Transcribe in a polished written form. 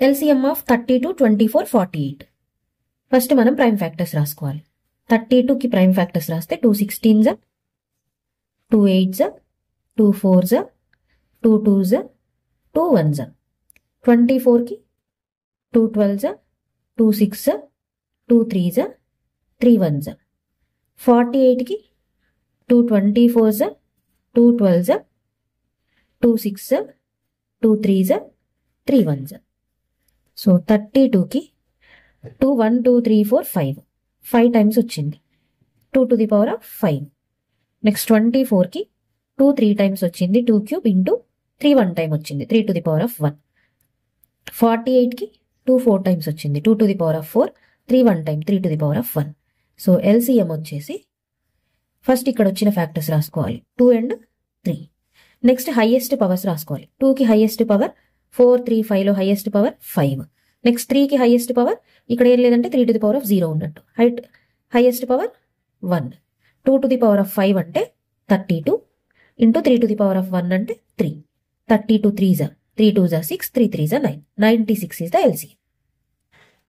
LCM of 32, 24, 48. First మనం prime factors రాసుకోవాలి. 32కి prime factors రాస్తే 2 16s, 2 8s, 2 4s, 2 2s, 2 1s. 24కి 2 12s, 2 6s, 2 3s, 3 1s. 48కి 2 24s, 2 12s, 2 6s, 2 3s, 3 1s. So 32కి 2 1 2 3 4 5 5 times వచ్చింది, 2 to the power of 5. Next 24కి 2 3 times వచ్చింది, 2 cube into 3 1 time వచ్చింది, 3 to the power of 1. 48కి 2 4 times వచ్చింది, 2 to the power of 4, 3 1 time 3 to the power of 1. So LCM వచ్చేసి first ఇక్కడ వచ్చిన factors రాసుకోవాలి 2 and 3. Next highest powers రాసుకోవాలి. 2కి హైయెస్ట్ పవర్ 4 3 5లో హైయెస్ట్ పవర్ 5. నెక్స్ట్ 3కి హైయెస్ట్ పవర్ ఇక్కడ ఏం లేదంటే 3 to the power of 0 ఉన్నట్టు. Highest power 1. 2 to the power of 5 అంటే 32 into 3 to the power of 1 అంటే 3. 32 3s, 3 2s 6, 3 3s 9. 96 is the LCM.